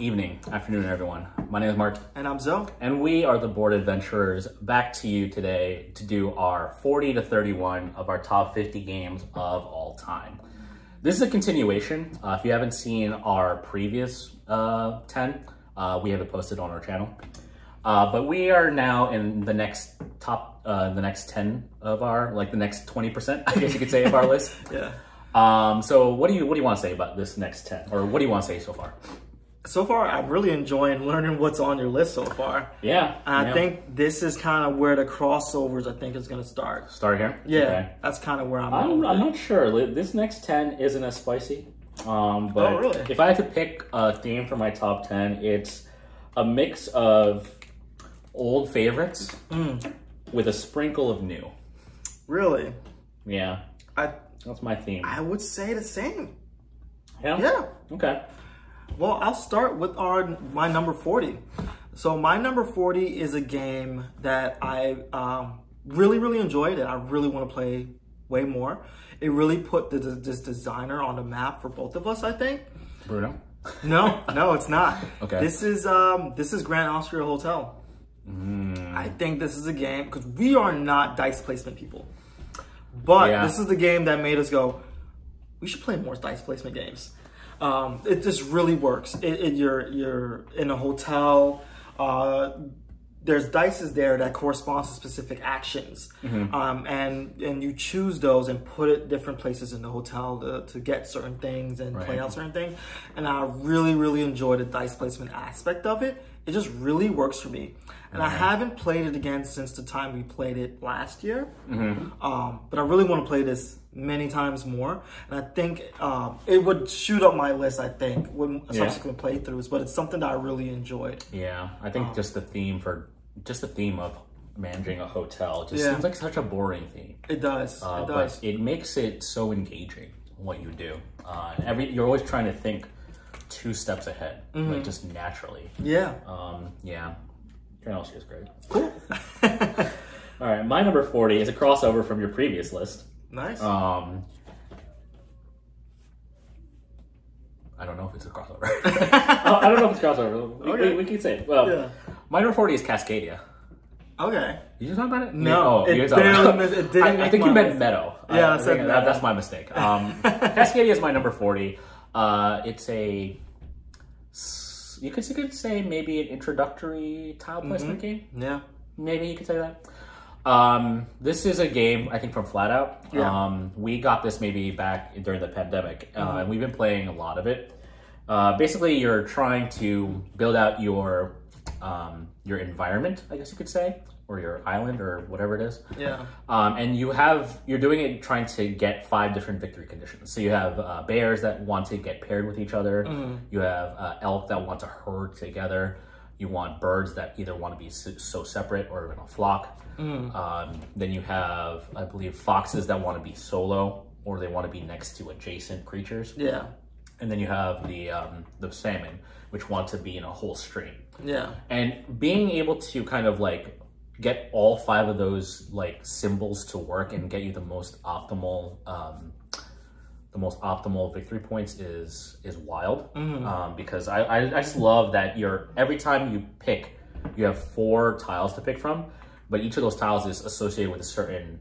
evening, afternoon, everyone. My name is Mark. And I'm Zoe. And we are the Board Adventurers, back to you today to do our 40 to 31 of our top 50 games of all time. This is a continuation. If you haven't seen our previous 10, we have it posted on our channel. But we are now in the next the next 10 of our, like the next 20%, I guess you could say, of our list. Yeah. So what do you want to say about this next 10? Or what do you want to say so far? So far, I'm really enjoying learning what's on your list so far. Yeah. And I think this is kind of where the crossovers, I think, is going to start. Start here? Yeah. Okay. That's kind of where I'm not sure. This next 10 isn't as spicy. But really? If I had to pick a theme for my top 10, it's a mix of old favorites with a sprinkle of new. Really? Yeah. That's my theme. I would say the same. Yeah? Yeah. Okay. Well, I'll start with my number 40. So my number 40 is a game that I really enjoyed and I really want to play way more. It really put this designer on the map for both of us, I think. Bruno? No, it's not. Okay. This is Grand Austria Hotel. I think this is a game, because we are not dice placement people. But this is the game that made us go, we should play more dice placement games. It just really works. You're in a hotel. There's dices there that corresponds to specific actions, and you choose those and put it different places in the hotel to get certain things and play out certain things. And I really enjoy the dice placement aspect of it. It just really works for me. And I haven't played it again since the time we played it last year. But I really want to play this many times more. And I think it would shoot up my list, I think, with subsequent playthroughs. But it's something that I really enjoyed. Yeah, I think just the theme of managing a hotel just seems like such a boring theme. It does. But it makes it so engaging, what you do. You're always trying to think 2 steps ahead, like just naturally. Yeah. Yeah. Grand Austria is great. Cool. All right, my number 40 is a crossover from your previous list. Nice. I don't know if it's a crossover. I don't know if it's a crossover. We can say it. Well, my number 40 is Cascadia. Okay. Did you talk about it? No, it didn't. I think you meant list. Meadow. Yeah, that's my mistake. Cascadia is my number 40. It's a, you could say maybe an introductory tile placement game. Yeah, maybe you could say that. This is a game, I think, from Flat Out. Yeah. We got this maybe back during the pandemic, and we've been playing a lot of it. Basically, you're trying to build out your environment, I guess you could say, or your island, or whatever it is. Yeah. And you're doing it trying to get 5 different victory conditions. So you have bears that want to get paired with each other. You have elk that want to herd together. You want birds that either want to be so separate or in a flock. Then you have, I believe, foxes that want to be solo, or they want to be next to adjacent creatures. Yeah. And then you have the salmon, which want to be in a whole stream. Yeah. And being able to kind of like get all 5 of those like symbols to work and get you the most optimal victory points is wild. Because I just love that every time you pick, you have 4 tiles to pick from, but each of those tiles is associated with a certain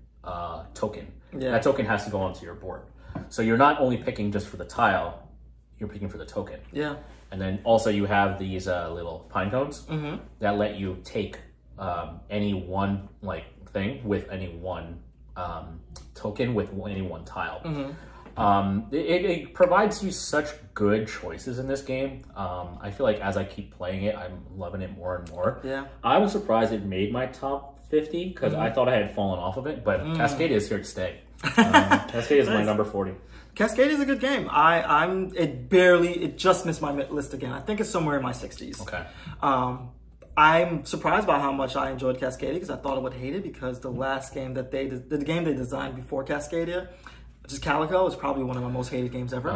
token. Yeah. That token has to go onto your board. So you're not only picking just for the tile, you're picking for the token. Yeah. And then also you have these little pine cones that let you take any one thing with any one token with any one tile. It provides you such good choices in this game. I feel like as I keep playing it, I'm loving it more and more. Yeah. I was surprised it made my top 50 because I thought I had fallen off of it, but Cascadia is here to stay. Cascadia is my number 40. Cascadia is a good game. It just missed my list again. I think it's somewhere in my 60s. Okay. I'm surprised by how much I enjoyed Cascadia, because I thought I would hate it, because the last game the game they designed before Cascadia, which is Calico, is probably one of my most hated games ever.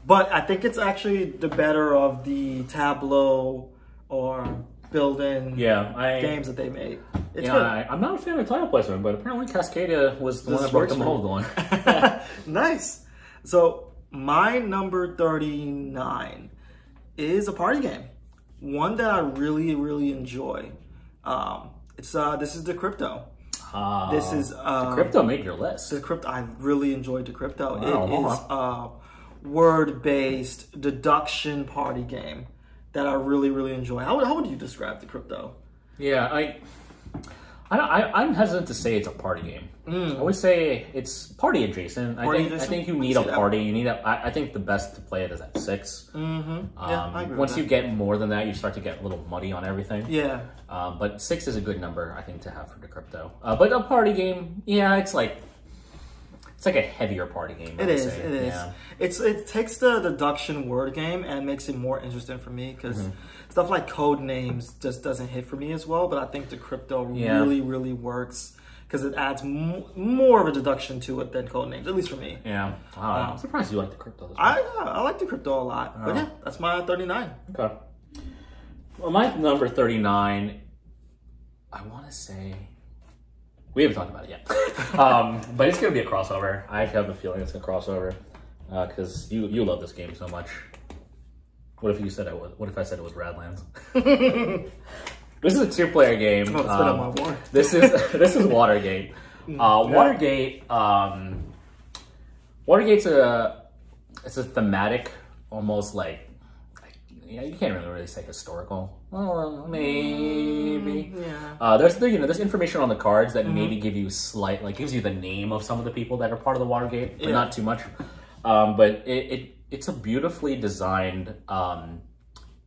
But I think it's actually the better of the Tableau or build-in games that they made. It's good. I'm not a fan of title placement, but apparently Cascadia was the one that broke the mold going. Nice. So my number 39 is a party game. One that I really, really enjoy. This is Decrypto. This is Decrypto made your list. Decrypto. I really enjoyed Decrypto. Oh, it is a word-based deduction party game that I really, really enjoy. How would you describe Decrypto? Yeah, I'm hesitant to say it's a party game. I would say it's party adjacent. I think you need a party. You need I think the best to play it is at 6. I agree once you get more than that, you start to get a little muddy on everything. Yeah. But 6 is a good number, I think, to have for Decrypto. But a party game, yeah, it's like a heavier party game. It is. Yeah. It takes the deduction word game and makes it more interesting for me because stuff like code names just doesn't hit for me as well. But I think Decrypto really, really works because it adds more of a deduction to it than code names, at least for me. Yeah. I'm surprised you like Decrypto. I like Decrypto a lot. But yeah, that's my 39. Okay. Well, my number 39, I want to say, we haven't talked about it yet, but it's going to be a crossover. I have a feeling it's a crossover because you love this game so much. What if you said What if I said it was Radlands? This is a 2-player game. Oh, it's been on my board. This is Watergate. Watergate's it's a thematic, almost like you can't really say historical. Oh, maybe. Yeah. There's information on the cards that maybe give you gives you the name of some of the people that are part of the Watergate, but not too much. But it's a beautifully designed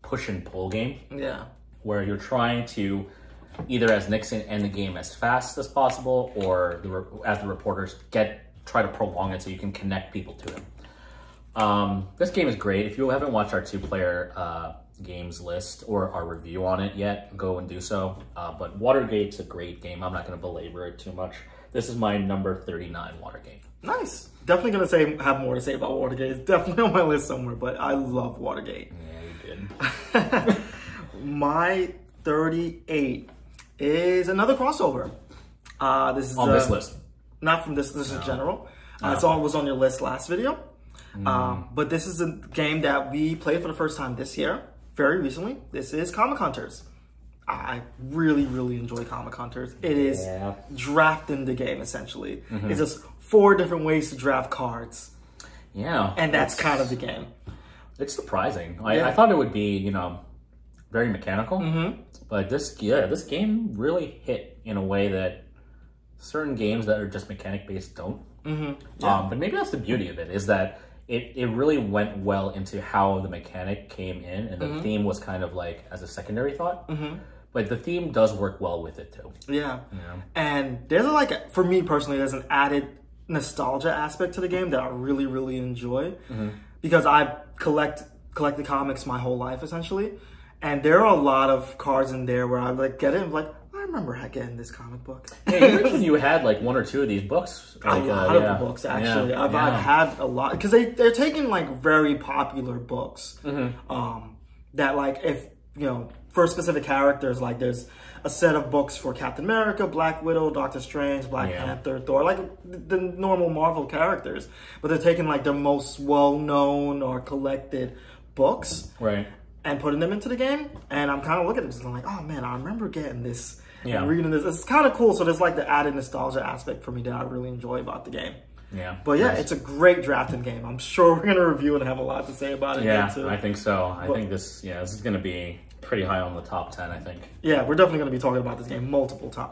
push and pull game. Yeah. Where you're trying to either as Nixon end the game as fast as possible, or as the reporters try to prolong it so you can connect people to him. This game is great. If you haven't watched our 2-player games list or our review on it yet, go and do so. But Watergate's a great game. I'm not going to belabor it too much. This is my number 39 Watergate. Nice. Definitely going to have more to say about Watergate. It's definitely on my list somewhere, but I love Watergate. Yeah, you did. My 38 is another crossover. This is on this list. Not from this. This is general. It was on your list last video. But this is a game that we played for the first time this year, very recently. This is Comic Hunters. I really, really enjoy Comic Hunters. It is drafting the game, essentially. It's just 4 different ways to draft cards. Yeah. And that's kind of the game. It's surprising. I thought it would be, very mechanical. But this game really hit in a way that certain games that are just mechanic based don't. But maybe that's the beauty of it, is that it really went well into how the mechanic came in, and the theme was kind of like as a secondary thought. But the theme does work well with it too. Yeah. And there's for me personally, there's an added nostalgia aspect to the game that I really, really enjoy because I collected comics my whole life essentially. And there are a lot of cards in there where I get it and I remember getting this comic book. Yeah, you mentioned you had 1 or 2 of these books. A lot of the books, actually. I've had a lot because they're taking very popular books. That if for specific characters, there's a set of books for Captain America, Black Widow, Doctor Strange, Black Panther, Thor, the normal Marvel characters. But they're taking the most well-known or collected books. Right. And putting them into the game, and I'm kind of looking at it and oh man, I remember getting this and reading this. It's kind of cool. So there's the added nostalgia aspect for me that I really enjoy about the game. Yeah. But yeah, it's a great drafting game. I'm sure we're gonna review it and have a lot to say about it. Yeah, too. I think so. I think this is gonna be pretty high on the top 10. I think. Yeah, we're definitely gonna be talking about this game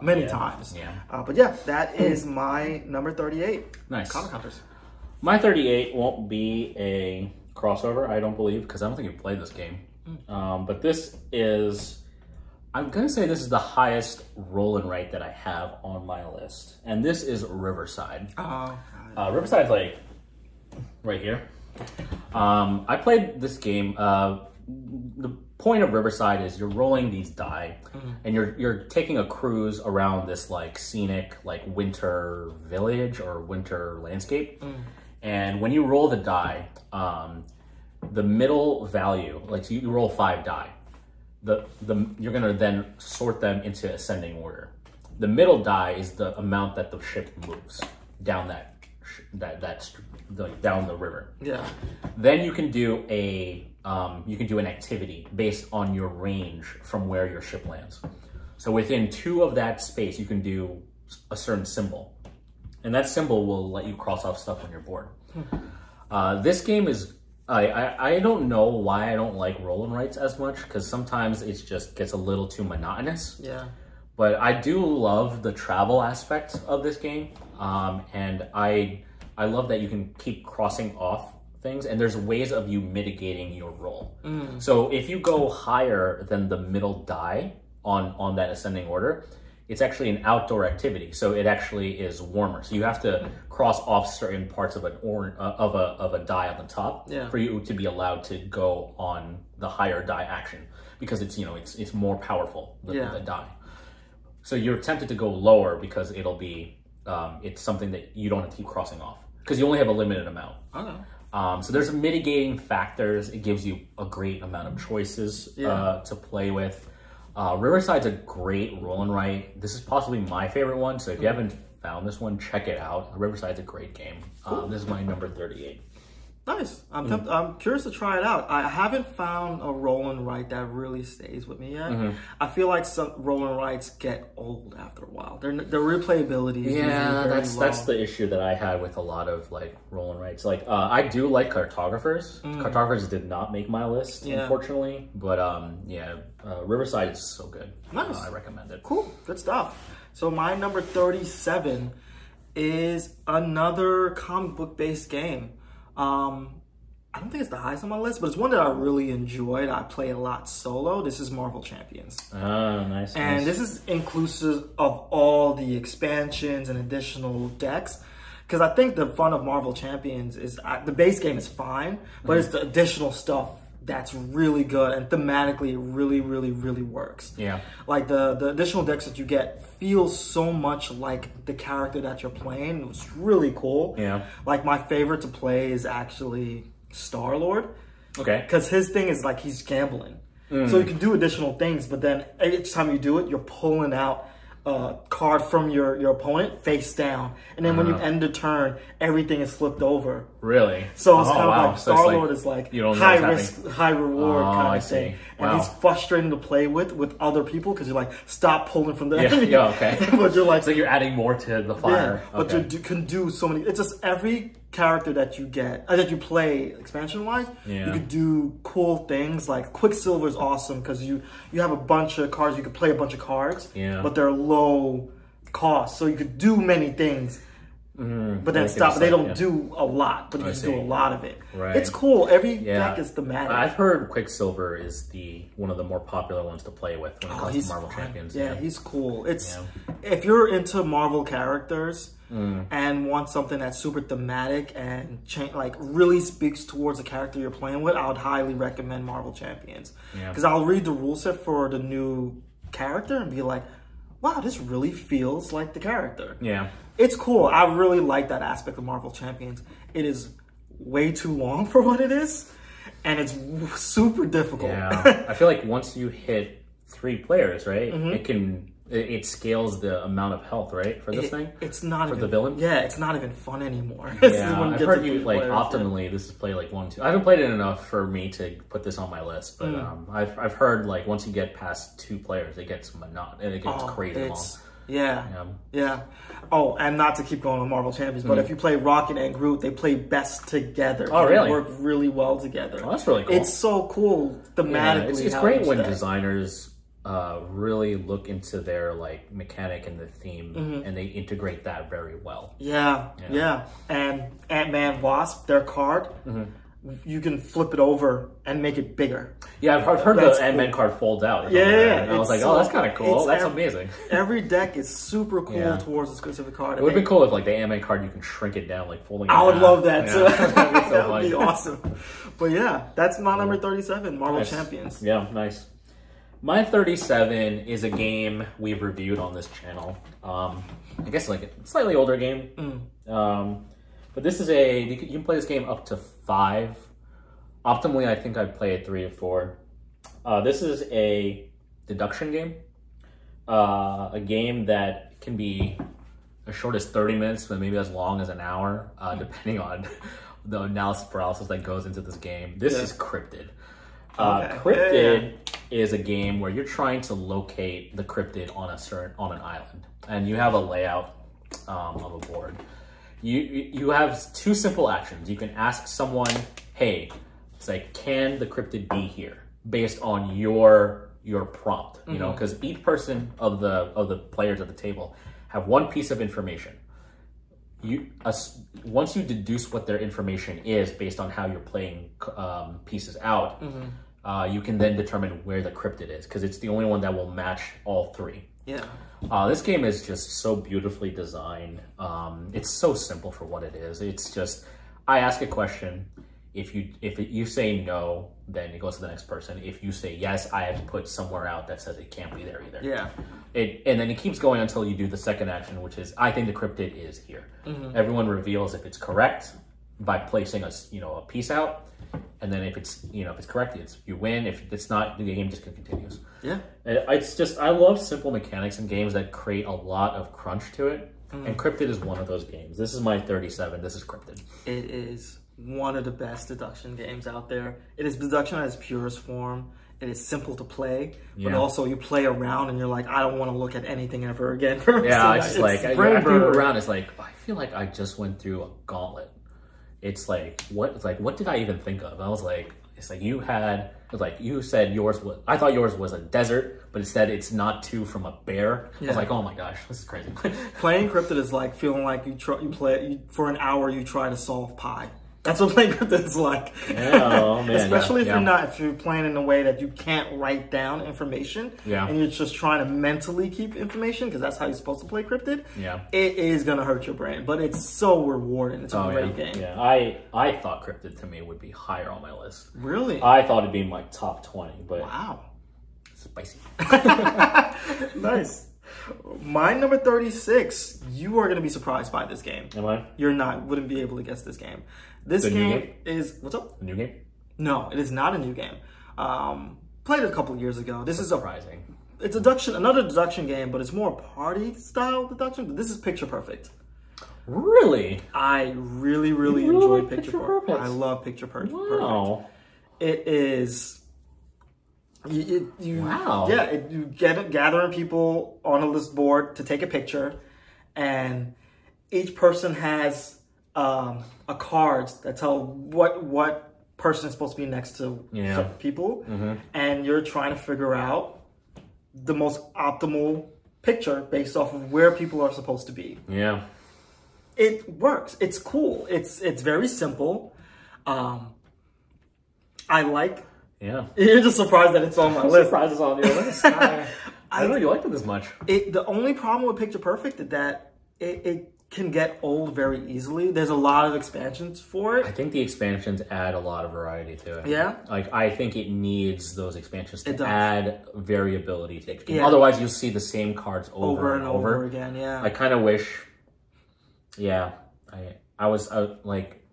many times. Yeah. But yeah, that is my number 38. Nice. Comic Hunters. My 38 won't be a crossover, I don't believe, because I don't think you've played this game. But this is, I'm going to say this is the highest roll and write that I have on my list. And this is Riverside. Riverside's right here. I played this game. The point of Riverside is you're rolling these die and you're taking a cruise around this scenic winter village or winter landscape. And when you roll the die, the middle value, so you roll 5 die. You're gonna then sort them into ascending order. The middle die is the amount that the ship moves down down the river. Yeah. Then you can do a you can do an activity based on your range from where your ship lands. So within 2 of that space, you can do a certain symbol. And that symbol will let you cross off stuff on your board. This game is, I don't know why I don't like roll and writes as much, because sometimes it just gets a little too monotonous. Yeah. But I do love the travel aspect of this game. And I love that you can keep crossing off things, and there's ways of you mitigating your roll. So if you go higher than the middle die on that ascending order, it's actually an outdoor activity, so it actually is warmer. So you have to cross off certain parts of a die on the top for you to be allowed to go on the higher die action, because it's it's more powerful the die. So you're tempted to go lower because it'll be it's something that you don't have to keep crossing off because you only have a limited amount. Okay. So there's mitigating factors. It gives you a great amount of choices to play with. Riverside's a great roll and write. This is possibly my favorite one, so if you haven't found this one, check it out. Riverside's a great game. This is my number 38. Nice. I'm curious to try it out. I haven't found a roll and write that really stays with me yet. I feel like some roll and writes get old after a while. Their replayability is that's the issue that I had with a lot of like roll and writes. Like I do like cartographers. Cartographers did not make my list, unfortunately. But Riverside is so good. Nice. I recommend it. Cool. Good stuff. So my number 37 is another comic book based game. I don't think it's the highest on my list, but it's one that I really enjoyed. I play a lot solo. This is Marvel Champions. Oh, nice. And this is inclusive of all the expansions and additional decks. Because I think the fun of Marvel Champions is the base game is fine, but it's the additional stuff that's really good, and thematically it really, really, really works. Yeah. Like the additional decks that you get feel so much like the character that you're playing. It was really cool. Yeah. Like my favorite to play is actually Star-Lord. Okay. Because his thing is like he's gambling. So you can do additional things, but then each time you do it, you're pulling out a card from your opponent face down, and then when you end the turn, everything is flipped over. Really? So it's kind of like Star-Lord is like high risk, high reward kind of thing, and he's frustrating to play with other people because you're like, stop pulling from the enemy. Yeah, okay. But you're like, so you're adding more to the fire. Yeah, but you can do so many. It's just every character that you get that you play expansion wise, you could do cool things. Like Quicksilver is awesome because you have a bunch of cards. You could play a bunch of cards, but they're low cost, so you could do many things. But then stop. They don't do a lot, but you just do a lot of it. Right. It's cool. Every deck is thematic. I've heard Quicksilver is one of the more popular ones to play with when it comes to Marvel Champions. Yeah, he's cool. It's if you're into Marvel characters and want something that's super thematic and like really speaks towards the character you're playing with, I would highly recommend Marvel Champions. Because I'll read the rule set for the new character and be like, wow, this really feels like the character. Yeah. It's cool. I really like that aspect of Marvel Champions. It is way too long for what it is, and it's super difficult. Yeah. I feel like once you hit 3 players, right, it scales the amount of health, right, for this thing? It's not for even, the villain? Yeah, it's not even fun anymore. Yeah, I've heard you, like, optimally, this is play, like, 1, 2. I haven't played it enough for me to put this on my list, but I've heard, like, once you get past 2 players, it gets monotonous, and it gets crazy long. Yeah. Oh, and not to keep going on Marvel Champions, but if you play Rocket and Groot, they play best together. Oh, really? They work really well together. Oh, that's really cool. It's so cool thematically. It's great when designers really look into their like mechanic and the theme, and they integrate that very well. Yeah. And Ant-Man Wasp, their card, you can flip it over and make it bigger. Yeah, I've heard the Ant-Man card folds out. Yeah. And I was like, oh, that's kind of cool. That's amazing. Every deck is super cool towards a specific card. It would have been cool if like the Ant-Man card, you can shrink it down, like folding it I would love that too. That would be awesome. But yeah, that's my number 37, Marvel Champions. Yeah, nice. My 37 is a game we've reviewed on this channel. I guess like a slightly older game. But this is you can play this game up to 5. Optimally, I think I'd play it 3 or 4. This is a deduction game. A game that can be as short as 30 minutes, but maybe as long as an hour, depending on the analysis paralysis that goes into this game. This is Cryptid. Cryptid is a game where you're trying to locate the cryptid on an island, and you have a layout of a board. You have two simple actions. You can ask someone, "Hey, it's like, can the cryptid be here?" Based on your prompt, you know, because each person of the players at the table have one piece of information. Once you deduce what their information is based on how you're playing pieces out, you can then determine where the cryptid is, because it's the only one that will match all three. Yeah. This game is just so beautifully designed. It's so simple for what it is. It's just, I ask a question. If you say no, then it goes to the next person. If you say yes, I have to put somewhere out that says it can't be there either. Yeah. And then it keeps going until you do the second action, which is, I think the cryptid is here. Everyone reveals if it's correct by placing a piece out, and then if it's correct, you win. If it's not, the game just continues. Yeah. It's just, I love simple mechanics in games that create a lot of crunch to it, and Cryptid is one of those games. This is my 37. This is Cryptid. It is one of the best deduction games out there. It is deduction at its purest form. It is simple to play, but also you play around and you're like, I don't want to look at anything ever again. Yeah, it's just like, after you go around, it's like, I feel like I just went through a gauntlet. It's like, what did I even think of? I was like, it's like you said yours was, I thought yours was a desert, but instead it's not two from a bear. I was like, oh my gosh, this is crazy. Playing Cryptid is like feeling like for an hour you try to solve pi. That's what playing Cryptid is like. Yeah, oh man, especially if you're playing in a way that you can't write down information, and you're just trying to mentally keep information, because that's how you're supposed to play Cryptid. Yeah, it is gonna hurt your brain, but it's so rewarding. It's a great game. Yeah, I thought Cryptid to me would be higher on my list. Really? I thought it'd be in my top 20, but wow, spicy. Nice. My number 36, you are going to be surprised by this game. Am I? Wouldn't be able to guess this game. This game is, what's up? A new game? No, it is not a new game. Played it a couple of years ago. This is surprising. It's another deduction game, but it's more party style deduction. But this is Picture Perfect. Really? I really enjoy Picture Perfect. I love Picture Perfect. Wow. It is... Wow. Yeah, you gathering people on a list board to take a picture, and each person has a card that tell what person is supposed to be next to certain people, and you're trying to figure out the most optimal picture based off of where people are supposed to be. Yeah. It works. It's cool. It's very simple. I like... Yeah. You're just surprised that it's on my list. Surprised it's on your list. I don't know you liked it this much. The only problem with Picture Perfect is that it can get old very easily. There's a lot of expansions for it. I think the expansions add a lot of variety to it. Yeah? Like, I think it needs those expansions to add variability to it. Yeah. Otherwise, you'll see the same cards over and over again, yeah. I kind of wish... Yeah. I was like...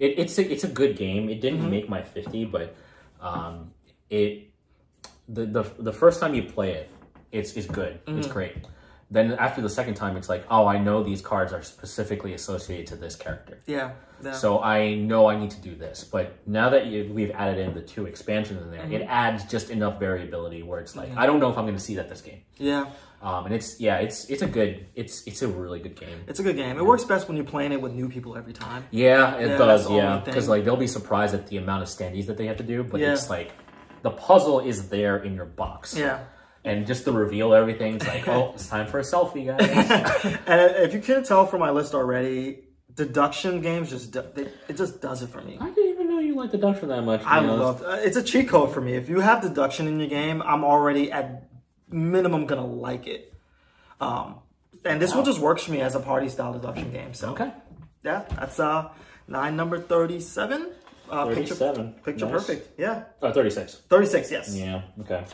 It's a good game. It didn't make my 50, but... the first time you play it, it's good. It's great. Then after the second time, it's like, oh, I know these cards are specifically associated to this character. Yeah. So I know I need to do this. But now that we've added in the 2 expansions in there, it adds just enough variability where it's like, I don't know if I'm going to see that this game. Yeah. And it's a really good game. It's a good game. It works best when you're playing it with new people every time. Yeah, it does. Yeah, because like they'll be surprised at the amount of standees that they have to do, but it's like the puzzle is there in your box. Yeah. And just the reveal everything's like, oh, it's time for a selfie, guys. And if you can't tell from my list already, deduction games it just does it for me. I didn't even know you like deduction that much. I love it's a cheat code for me. If you have deduction in your game, I'm already at minimum gonna like it. And this one just works for me as a party style deduction game. So yeah, that's number 37. 37. Picture Perfect. Yeah. 36. 36, yes. Yeah, okay.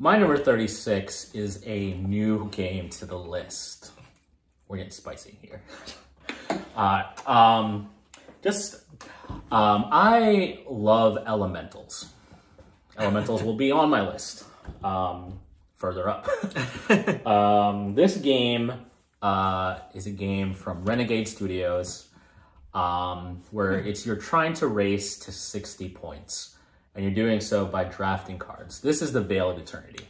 My number 36 is a new game to the list. We're getting spicy here. I love Elementals. Elementals will be on my list further up. This game is a game from Renegade Studios where you're trying to race to 60 points. and you're doing so by drafting cards. This is the Veil of Eternity.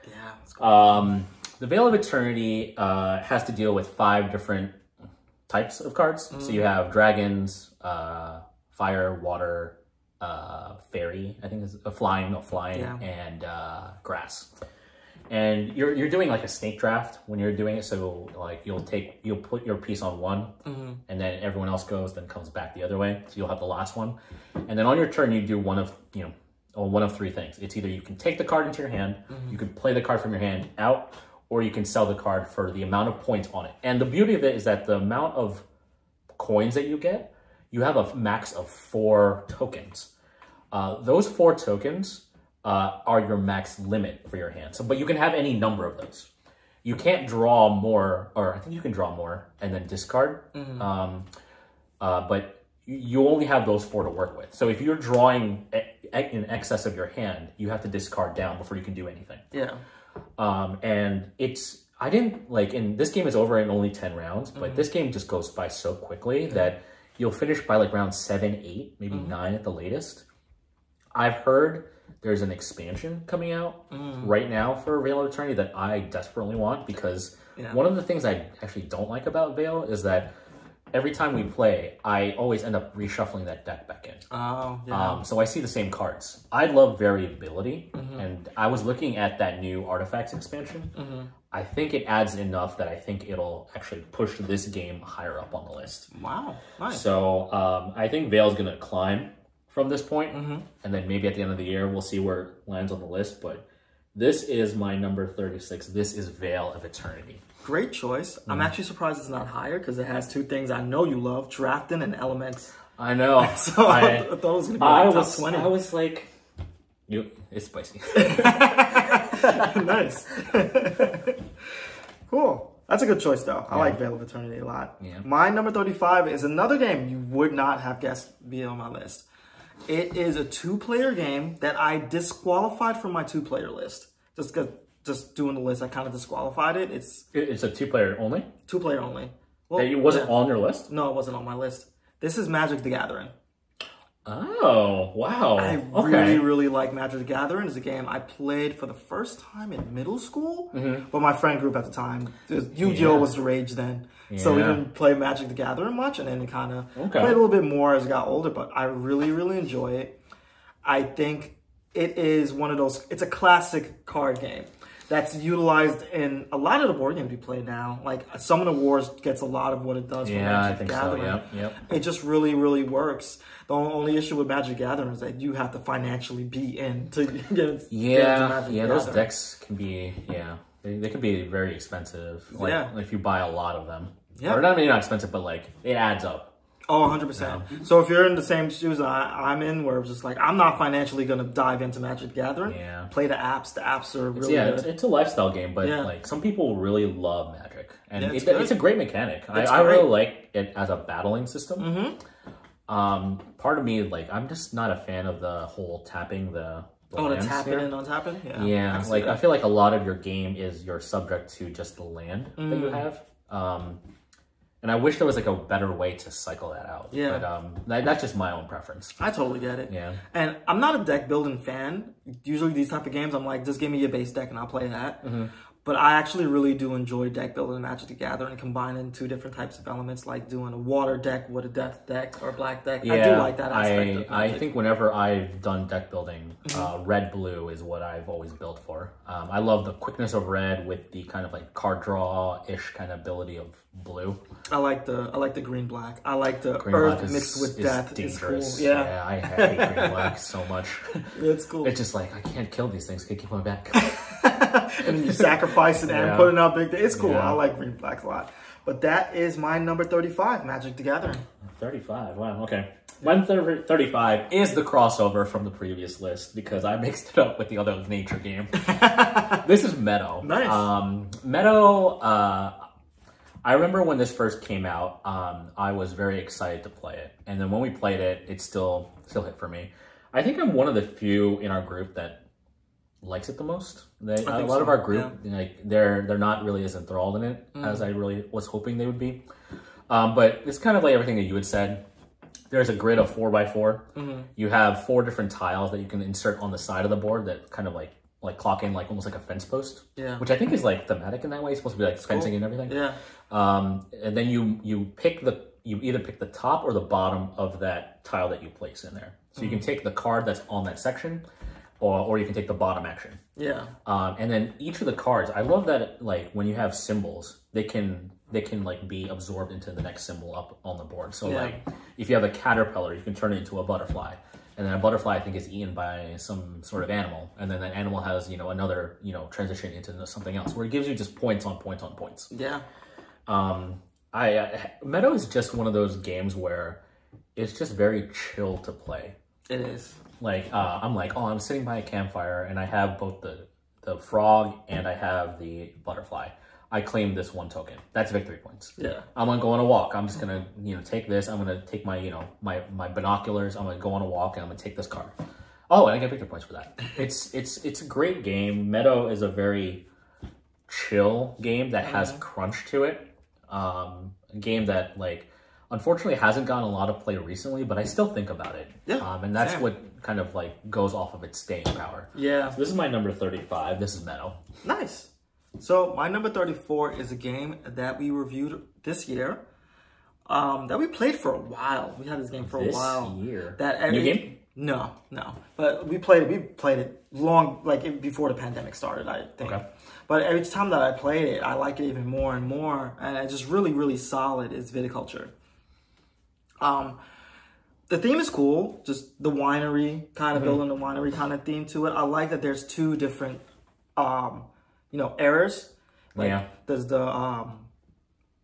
Yeah. Let's go. The Veil of Eternity has to deal with 5 different types of cards. So you have dragons, fire, water, fairy, I think it's flying, and grass. And you're doing like a snake draft when you're doing it. So like you'll put your piece on one, and then everyone else goes, then comes back the other way. So you'll have the last one, and then on your turn you do one of 3 things. It's either you can take the card into your hand, you can play the card from your hand out, or you can sell the card for the amount of points on it. And the beauty of it is that the amount of coins that you get, you have a max of 4 tokens. Those 4 tokens are your max limit for your hand. So, but you can have any number of those. You can't draw more, or I think you can draw more and then discard. But you only have those 4 to work with. So if you're drawing in excess of your hand, you have to discard down before you can do anything. Yeah. And I didn't like, and this game is over in only 10 rounds, but this game just goes by so quickly that you'll finish by like round 7, 8, maybe 9 at the latest. I've heard there's an expansion coming out right now for Veil of Eternity that I desperately want, because one of the things I actually don't like about Veil is that every time we play, I always end up reshuffling that deck back in. Oh, yeah. So I see the same cards. I love variability, and I was looking at that new Artifacts expansion. I think it adds enough that I think it'll actually push this game higher up on the list. Wow, nice. So I think Veil's going to climb from this point, and then maybe at the end of the year, we'll see where it lands on the list. But this is my number 36. This is Veil of Eternity. Great choice. I'm actually surprised it's not higher because it has 2 things I know you love, drafting and elements. I know. So I thought it was going to be like top 20. I was like, it's spicy. Nice. Cool. That's a good choice, though. I like Veil of Eternity a lot. Yeah. My number 35 is another game you would not have guessed be on my list. It is a 2-player game that I disqualified from my 2-player list. Just doing the list, I kind of disqualified it. It's a 2-player only? 2-player only. Well, it wasn't on your list? No, it wasn't on my list. This is Magic the Gathering. Oh, wow. I really like Magic the Gathering. It's a game I played for the first time in middle school. But my friend group at the time, Yu-Gi-Oh! Was the rage then. So we didn't play Magic the Gathering much, and then kind of played a little bit more as I got older. But I really enjoy it. I think it is one of those, it's a classic card game that's utilized in a lot of the board games we play now. Like Summon of Wars gets a lot of what it does for Magic the Gathering. So, yep. It just really works. The only issue with Magic Gathering is that you have to financially be in to get into Magic Gathering. Those decks can be, they can be very expensive. Like if you buy a lot of them. Yeah. Or maybe not expensive, but like it adds up. Oh, 100%. Yeah. So if you're in the same shoes I'm in, where it's just like, I'm not financially going to dive into Magic Gathering, play the apps. The apps are really good. It's a lifestyle game, but like some people really love Magic. And it's a great mechanic. I really like it as a battling system. Part of me, like, I'm just not a fan of the whole tapping the lands tapping and untapping? Yeah, like I feel like a lot of your game is you're subject to just the land that you have. And I wish there was like a better way to cycle that out. Yeah. But that's just my own preference. I totally get it. Yeah. And I'm not a deck building fan. Usually these type of games, I'm like, just give me your base deck and I'll play that. But I actually really do enjoy deck building and Magic the Gathering and combining 2 different types of elements, like doing a water deck with a death deck or a black deck. Yeah, I do like that aspect of I think whenever I've done deck building, red-blue is what I've always built for. I love the quickness of red with the kind of like card draw-ish kind of ability of blue. I like the green-black. I like the earth mixed with death. Dangerous. It's cool. Yeah, I hate green-black so much. It's cool. It's just like, I can't kill these things. I can't keep them back. And then you sacrifice it and put it out big. It's cool. I like green blacks a lot. But that is my number 35, Magic the Gathering. 35. Wow. Okay. My 35 is the crossover from the previous list because I mixed it up with the other nature game. This is Meadow. Nice. Meadow. I remember when this first came out. I was very excited to play it, and then when we played it, it still hit for me. I think I'm one of the few in our group that likes it the most. A lot of our group, like they're not really as enthralled in it as I really was hoping they would be. But it's kind of like everything that you had said. There's a grid of 4x4. You have 4 different tiles that you can insert on the side of the board that kind of like clock in like almost like a fence post. Yeah. Which I think is like thematic in that way. It's supposed to be like fencing and everything. Yeah. And then you either pick the top or the bottom of that tile that you place in there. So you can take the card that's on that section, or you can take the bottom action. Yeah. And then each of the cards, I love that like when you have symbols, they can like be absorbed into the next symbol up on the board. So like if you have a caterpillar, you can turn it into a butterfly. And then a butterfly, I think, is eaten by some sort of animal. And then that animal has, another, transition into something else where it gives you just points on points on points. Yeah. Meadow is just one of those games where it's just very chill to play. It is. Like, I'm sitting by a campfire and I have both the frog and I have the butterfly. I claim this 1 token. That's victory points. Yeah. I'm gonna go on a walk. I'm just gonna, take this. I'm gonna take my, my binoculars. I'm gonna go on a walk and I'm gonna take this card. Oh, and I get victory points for that. It's a great game. Meadow is a very chill game that has crunch to it. A game that like unfortunately hasn't gotten a lot of play recently, but I still think about it. Yeah. And that's what kind of like goes off of its staying power. Yeah. So this is my number 35. This is Meadow. Nice. So my number 34 is a game that we reviewed this year, that we played for a while. We had this game for a while. This year? New game? No. But we played it long, like before the pandemic started, I think. Okay. But every time that I played it, I like it even more and more. And it's just really, really solid. It's viticulture. The theme is cool. Just the winery, kind of building the winery kind of theme to it. I like that there's 2 different errors. Like there's the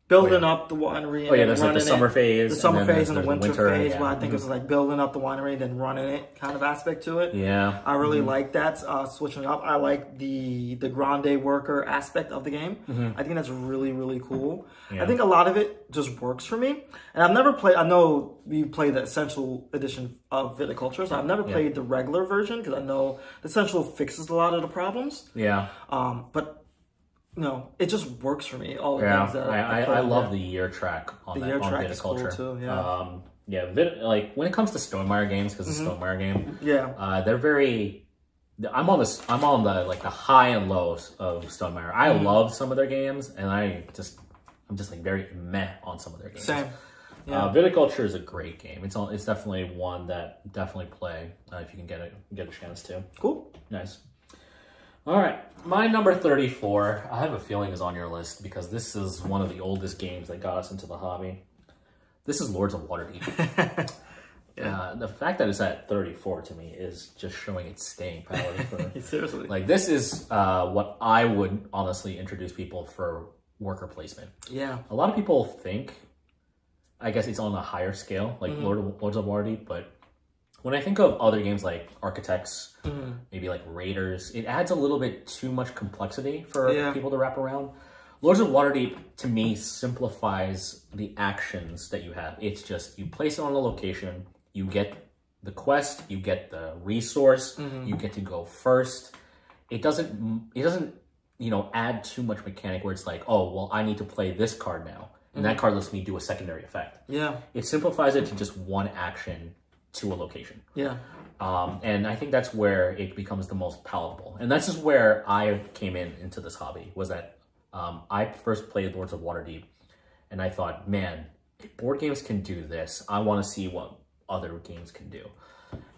building up the winery. And there's like the summer phase. The summer phase and the winter phase, where I think it's like building up the winery, then running it kind of aspect to it. Yeah. I really like that, switching up. I like the grande worker aspect of the game. I think that's really, really cool. Yeah. I think a lot of it just works for me. And I've never played, I know we played the Essential Edition of Viticulture, so I've never played the regular version, because I know the Essential fixes a lot of the problems. Yeah. But it just works for me. All the things that I love the year track on Viticulture. Is cool too, like when it comes to Stonemaier games, because it's a Stonemaier game. Yeah. They're very. I'm on the like the high and lows of Stonemaier. I love some of their games, and I'm just like very meh on some of their games. Same. Yeah. Viticulture is a great game. It's definitely one that definitely play if you can get a chance to. Cool. Nice. All right, my number 34, I have a feeling is on your list because this is one of the oldest games that got us into the hobby. This is Lords of Waterdeep. The fact that it's at 34 to me is just showing its staying power. Seriously. Like this is what I would honestly introduce people for worker placement. Yeah. A lot of people think, I guess it's on a higher scale, like Lords of Waterdeep, but when I think of other games like Architects, maybe like Raiders, it adds a little bit too much complexity for people to wrap around. Lords of Waterdeep, to me, simplifies the actions that you have. It's just, you place it on a location, you get the quest, you get the resource, you get to go first. It doesn't, add too much mechanic where it's like, oh, well, I need to play this card now. And that card lets me do a secondary effect. Yeah. It simplifies it to just one action to a location. Yeah. And I think that's where it becomes the most palatable. And that's just where I came into this hobby, was that I first played Lords of Waterdeep, and I thought, man, if board games can do this, I want to see what other games can do.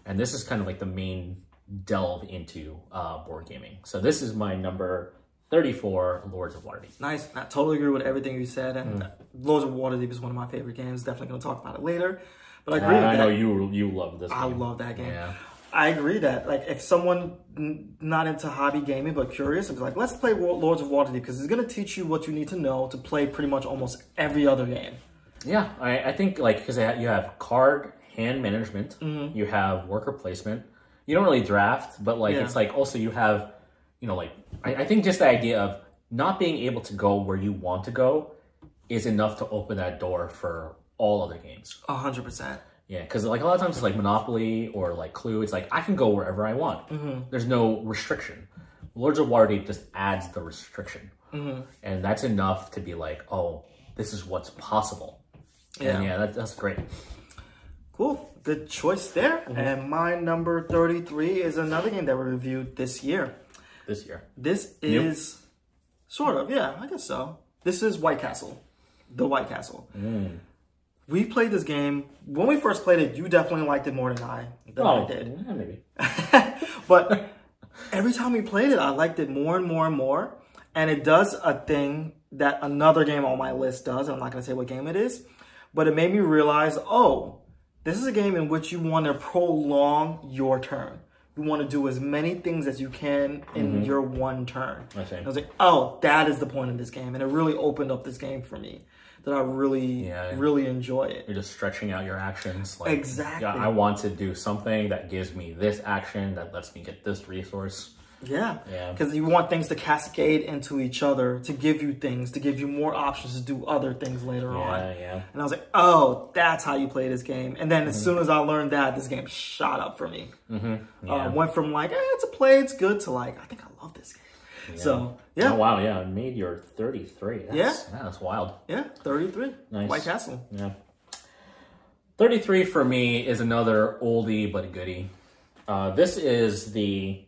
And this is kind of like the main delve into board gaming. So this is my number 34, Lords of Waterdeep. Nice. I totally agree with everything you said. And Lords of Waterdeep is one of my favorite games. Definitely going to talk about it later. But I agree with that. I know you love this game. I love that game. Yeah. I agree that, like, if someone not into hobby gaming but curious, it's like, let's play Lords of Waterdeep, because it's going to teach you what you need to know to play pretty much almost every other game. Yeah, I think, like, because you have card hand management, you have worker placement. You don't really draft, but, like, it's like also you have, like, I think just the idea of not being able to go where you want to go is enough to open that door for all other games. 100%. Yeah, because like a lot of times it's like Monopoly or like Clue. It's like I can go wherever I want. There's no restriction. Lords of Waterdeep just adds the restriction. And that's enough to be like, oh, this is what's possible. And yeah, that's great. Cool. Good choice there. And my number 33 is another game that we reviewed this year. This year. This is sort of, yeah, I guess so. This is White Castle. The White Castle. We played this game. When we first played it, you definitely liked it more than I did. Yeah, maybe. But every time we played it, I liked it more and more and more. And it does a thing that another game on my list does. I'm not going to say what game it is. But it made me realize, oh, this is a game in which you want to prolong your turn. You want to do as many things as you can in your one turn. I was like, oh, that is the point of this game. And it really opened up this game for me. That I really enjoy it. You're just stretching out your actions. Like, exactly. Yeah, I want to do something that gives me this action, that lets me get this resource. Yeah. Because you want things to cascade into each other, to give you things, to give you more options to do other things later on. And I was like, oh, that's how you play this game. And then as soon as I learned that, this game shot up for me. Went from like, it's a play, it's good, to like, I think I love this game. So, yeah. Oh, wow, yeah. I made your 33. That's wild. Yeah, 33. Nice. White Castle. Yeah. 33 for me is another oldie but a goodie. This is the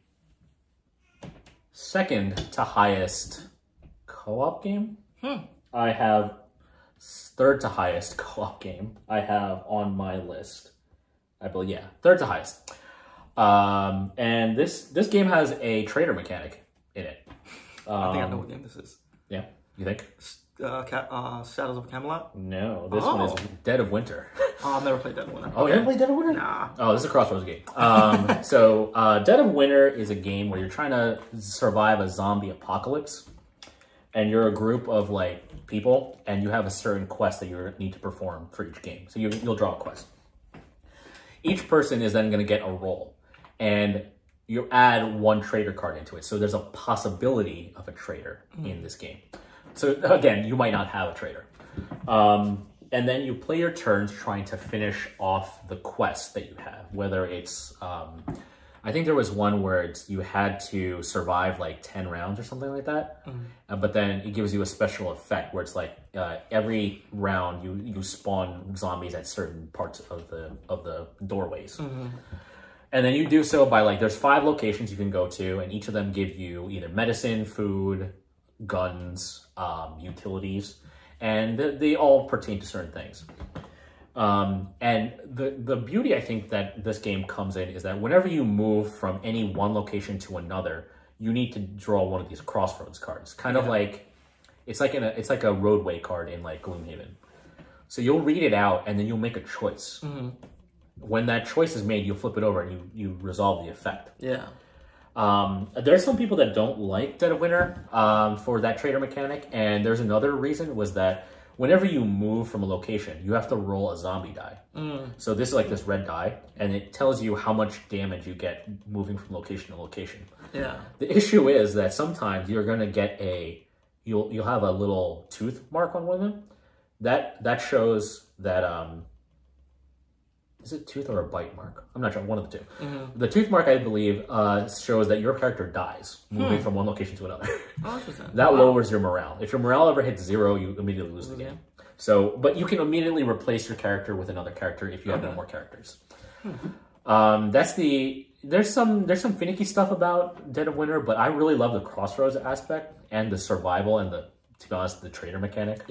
second to highest co-op game. I have third to highest co-op game I have on my list. I believe, yeah, third to highest. And this game has a trader mechanic in it. I think I know what game this is. Yeah, you think? Shadows of Camelot? No, this one is Dead of Winter. Oh, I've never played Dead of Winter. Oh, you haven't played Dead of Winter? Nah. Oh, this is a Crossroads game. So, Dead of Winter is a game where you're trying to survive a zombie apocalypse. And you're a group of, like, people, and you have a certain quest that you need to perform for each game. So you'll draw a quest. Each person is then going to get a role. And you add one trader card into it. So there's a possibility of a trader in this game. So again, you might not have a trader. And then you play your turns trying to finish off the quest that you have. Whether it's, I think there was one where you had to survive like 10 rounds or something like that. But then it gives you a special effect where it's like every round you spawn zombies at certain parts of the doorways. And then you do so by like, there's 5 locations you can go to, and each of them give you either medicine, food, guns, utilities, and they all pertain to certain things. And the beauty I think that this game comes in is that whenever you move from any one location to another, you need to draw one of these crossroads cards. Kind of like, it's like a roadway card in like Gloomhaven. So you'll read it out and then you'll make a choice. When that choice is made, you'll flip it over and you resolve the effect. There's some people that don't like Dead of Winter for that trader mechanic, and there's another reason was that whenever you move from a location, you have to roll a zombie die. So this is like this red die, and it tells you how much damage you get moving from location to location. The issue is that sometimes you're gonna get you'll have a little tooth mark on one of them. That shows that is it tooth or a bite mark? I'm not sure, one of the two. The tooth mark, I believe, shows that your character dies moving from one location to another. That lowers your morale. If your morale ever hits 0, you immediately lose the game. So, but you can immediately replace your character with another character if you have no more characters. There's some finicky stuff about Dead of Winter, but I really love the crossroads aspect and the survival and to be honest, the trader mechanic.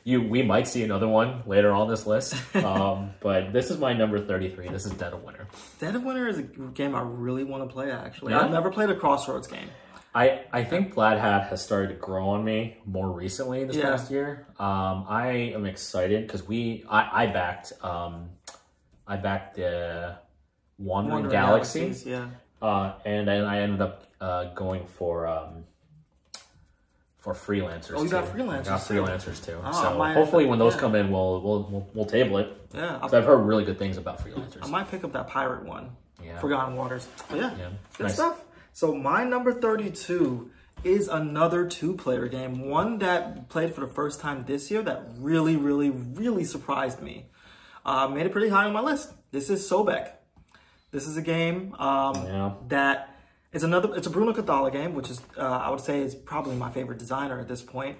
We might see another one later on this list, but this is my number 33. This is Dead of Winter. Dead of Winter is a game I really want to play, actually. I've never played a Crossroads game. I think Plaid Hat has started to grow on me more recently this past year. I am excited because I backed the Wandering Galaxies, and then I ended up going for freelancers. Oh, you got freelancers. I got freelancers too. So hopefully when those come in, we'll table it. Yeah, so I've heard really good things about freelancers. I might pick up that pirate one. Forgotten Waters. But good nice stuff. So my number 32 is another 2-player game. One that played for the first time this year that really, really, really surprised me. Made it pretty high on my list. This is Sobek. This is a game that it's a Bruno Cathala game, which is I would say is probably my favorite designer at this point.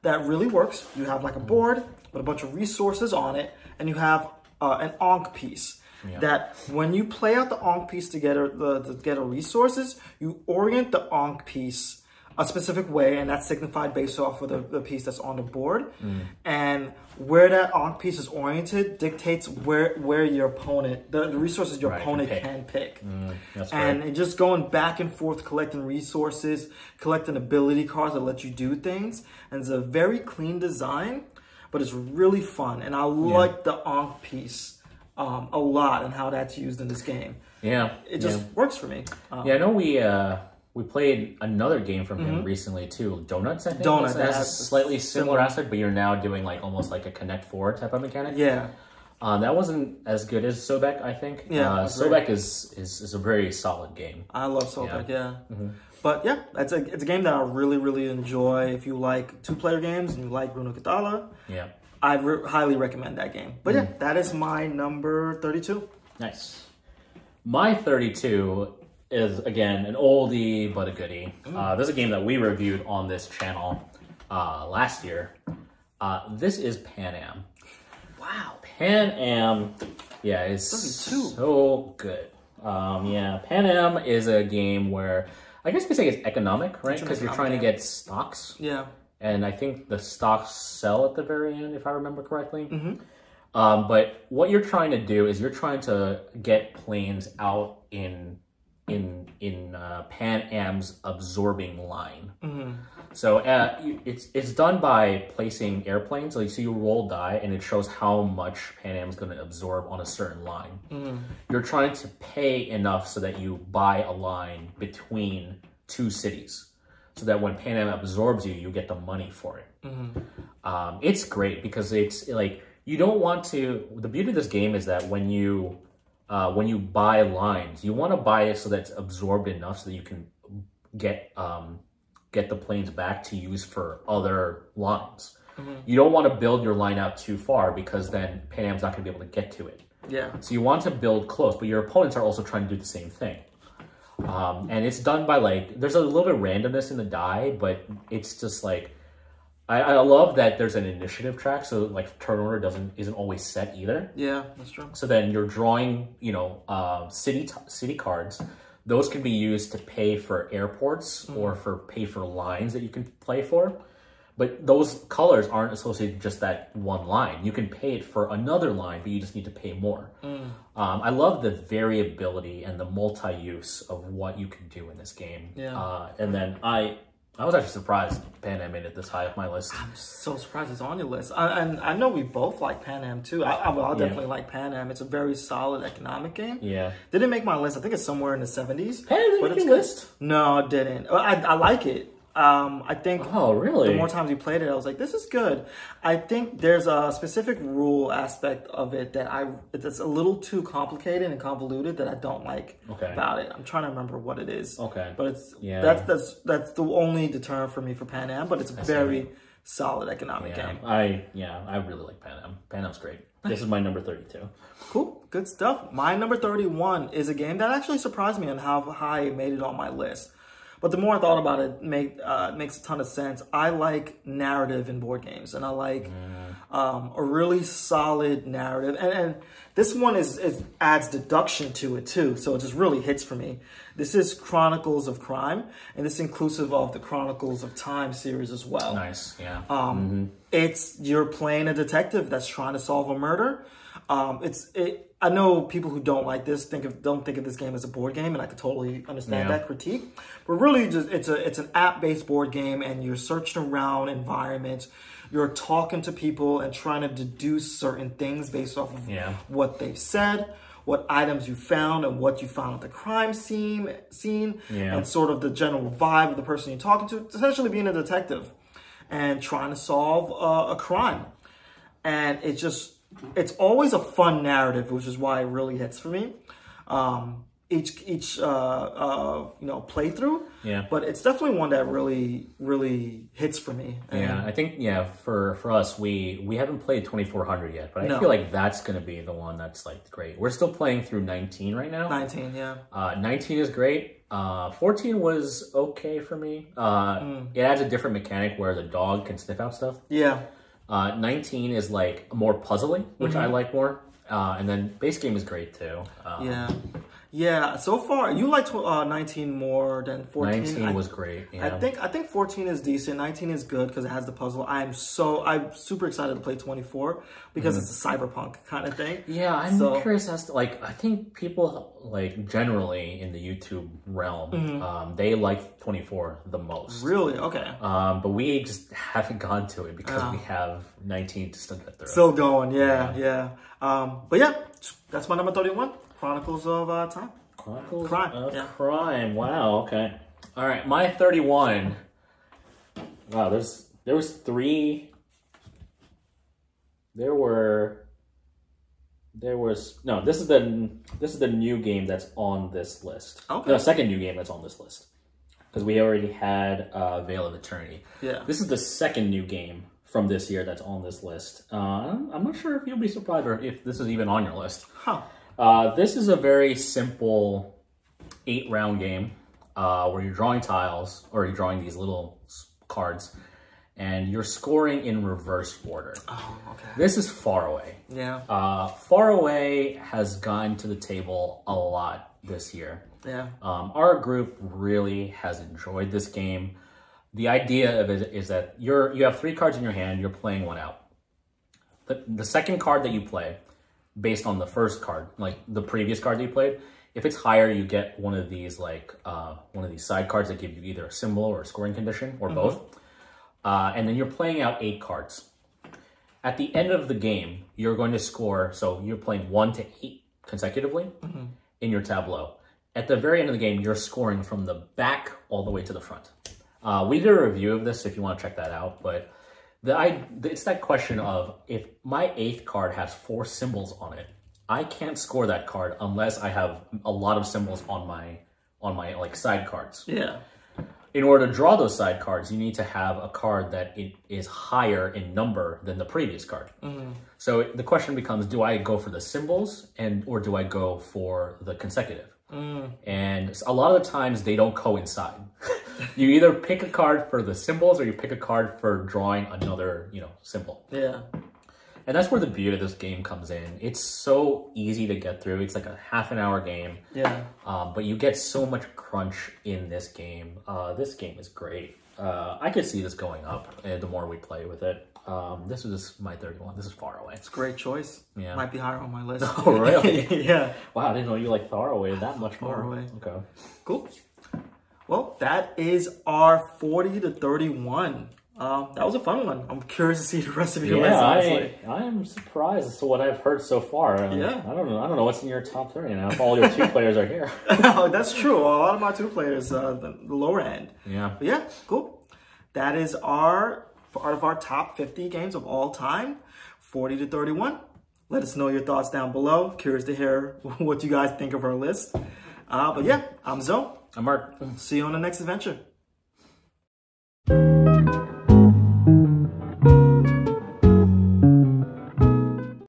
That really works. You have like a board with a bunch of resources on it, and you have an Ankh piece. Yeah. That when you play out the Ankh piece to get resources, you orient the Ankh piece a specific way, and that's signified based off of the piece that's on the board. And where that Ankh piece is oriented dictates where your opponent, the resources your opponent can pick. That's and right. Just going back and forth, collecting resources, collecting ability cards that let you do things. And it's a very clean design, but it's really fun. And I like the Ankh piece a lot and how that's used in this game. Yeah. It just works for me. I know we played another game from him recently too, Donuts, I think. Donuts. It has a slightly similar aspect, but you're now doing like almost like a Connect 4 type of mechanic. Yeah. That wasn't as good as Sobek, I think. Yeah. Sobek is a very solid game. I love Sobek, But yeah, it's a game that I really, really enjoy. If you like 2-player games and you like Bruno Cathala, I highly recommend that game. But yeah, that is my number 32. Nice. My 32 is, again, an oldie but a goodie. This is a game that we reviewed on this channel last year. This is Pan Am. Wow. Pan Am, is 32. So good. Pan Am is a game where, I guess you could say it's economic, right? Because you're trying to get stocks. Yeah. And I think the stocks sell at the very end, if I remember correctly. But what you're trying to do is you're trying to get planes out in Pan Am's absorbing line. So it's done by placing airplanes. Like, so you roll die and it shows how much Pan Am's going to absorb on a certain line. You're trying to pay enough so that you buy a line between 2 cities, so that when Pan Am absorbs you, you get the money for it. It's great because it's like, you don't want to, the beauty of this game is that when you buy lines, you want to buy it so that it's absorbed enough so that you can get the planes back to use for other lines. You don't want to build your line out too far because then Pan Am's not going to be able to get to it. Yeah. So you want to build close, but your opponents are also trying to do the same thing. And it's done by like, there's a little bit of randomness in the die, but it's just like, I love that there's an initiative track, so like turn order isn't always set either. Yeah, that's true. So then you're drawing, city cards. Those can be used to pay for airports or pay for lines that you can play for. But those colors aren't associated with just that one line. You can pay it for another line, but you just need to pay more. I love the variability and the multi-use of what you can do in this game. Yeah. And then I was actually surprised Pan Am made it this high up my list. I'm so surprised it's on your list. And I know we both like Pan Am too. I'll definitely like Pan Am. It's a very solid economic game. Yeah. Didn't make my list. I think it's somewhere in the 70s. Pan Am didn't make your list? No, it didn't. I like it. I think really? The more times we played it, I was like, this is good. I think there's a specific rule aspect of it that it's a little too complicated and convoluted that I don't like about it. I'm trying to remember what it is. Okay. But it's that's the only deterrent for me for Pan Am, but it's a very solid economic game. I really like Pan Am. Pan Am's great. This is my number 32. Cool. Good stuff. My number 31 is a game that actually surprised me on how high it made it on my list. But the more I thought about it, it makes a ton of sense. I like narrative in board games, and I like a really solid narrative. And this one adds deduction to it too, so it just really hits for me. This is Chronicles of Crime, and it's inclusive of the Chronicles of Time series as well. Nice, yeah. You're playing a detective that's trying to solve a murder. I know people who don't like this don't think of this game as a board game, and I could totally understand that critique. But really, just it's an app-based board game, and you're searching around environments. You're talking to people and trying to deduce certain things based off of what they've said, what items you found, and what you found at the crime scene, and sort of the general vibe of the person you're talking to. Essentially, being a detective and trying to solve a crime, and it's always a fun narrative, which is why it really hits for me. Each playthrough. Yeah. But it's definitely one that really hits for me. Yeah, I think for us we haven't played 2400 yet, but I feel like that's gonna be the one that's like great. We're still playing through 19 right now. 19, yeah. 19 is great. 14 was okay for me. It adds a different mechanic where the dog can sniff out stuff. Yeah. 19 is like more puzzling, which I like more. And then base game is great too. Yeah, so far you like 19 more than 14. 19 was great. Yeah. I think 14 is decent. 19 is good because it has the puzzle. I'm super excited to play 24 because it's a cyberpunk kind of thing. Yeah, I'm curious as to like, I think people like generally in the YouTube realm, they like 24 the most. Really? Okay. But we just haven't gone to it because we have 19 to still get through. Still going, yeah. But yeah, that's my number 31. Chronicles of Time. Chronicles of Crime. Wow. Okay. All right. My 31. Wow. There was 3. There was no. This is the new game that's on this list. Okay. No, second new game that's on this list because we already had Veil of Eternity. Yeah. This is the second new game from this year that's on this list. I'm not sure if you'll be surprised or if this is even on your list. Huh. This is a very simple 8-round game where you're drawing tiles or you're drawing these little cards and you're scoring in reverse order. Oh, okay. This is Far Away. Yeah. Far Away has gone to the table a lot this year. Yeah. Our group really has enjoyed this game. The idea of it is that you have 3 cards in your hand, you're playing one out. The second card that you play, based on the first card, like the previous card that you played, if it's higher, you get one of these side cards that give you either a symbol or a scoring condition or both. And then you're playing out 8 cards. At the end of the game, you're going to score, so you're playing 1 to 8 consecutively in your tableau. At the very end of the game, you're scoring from the back all the way to the front. We did a review of this if you want to check that out, but it's that question of if my 8th card has 4 symbols on it, I can't score that card unless I have a lot of symbols on my like side cards. Yeah. In order to draw those side cards, you need to have a card that it is higher in number than the previous card. So the question becomes, do I go for the symbols or do I go for the consecutive? And a lot of the times they don't coincide. You either pick a card for the symbols or you pick a card for drawing another, symbol. Yeah. And that's where the beauty of this game comes in. It's so easy to get through. It's like a half-an-hour game. Yeah. But you get so much crunch in this game. This game is great. I could see this going up the more we play with it. This is my 31. This is Far Away. It's a great choice. Yeah. Might be higher on my list. Oh, really? Yeah. Wow, I didn't know you like Far Away that much more. Far Away. Okay. Cool. Well, that is our 40 to 31. That was a fun one. I'm curious to see the rest of your list, honestly. I am surprised as to what I've heard so far. Yeah. I don't know what's in your top 3 now if all your 2 players are here. That's true. A lot of my 2 players, the lower end. Yeah. But yeah, cool. That is out of our top 50 games of all time, 40 to 31. Let us know your thoughts down below. Curious to hear what you guys think of our list. But yeah, I'm Zoe. I'm Mark. See you on the next adventure.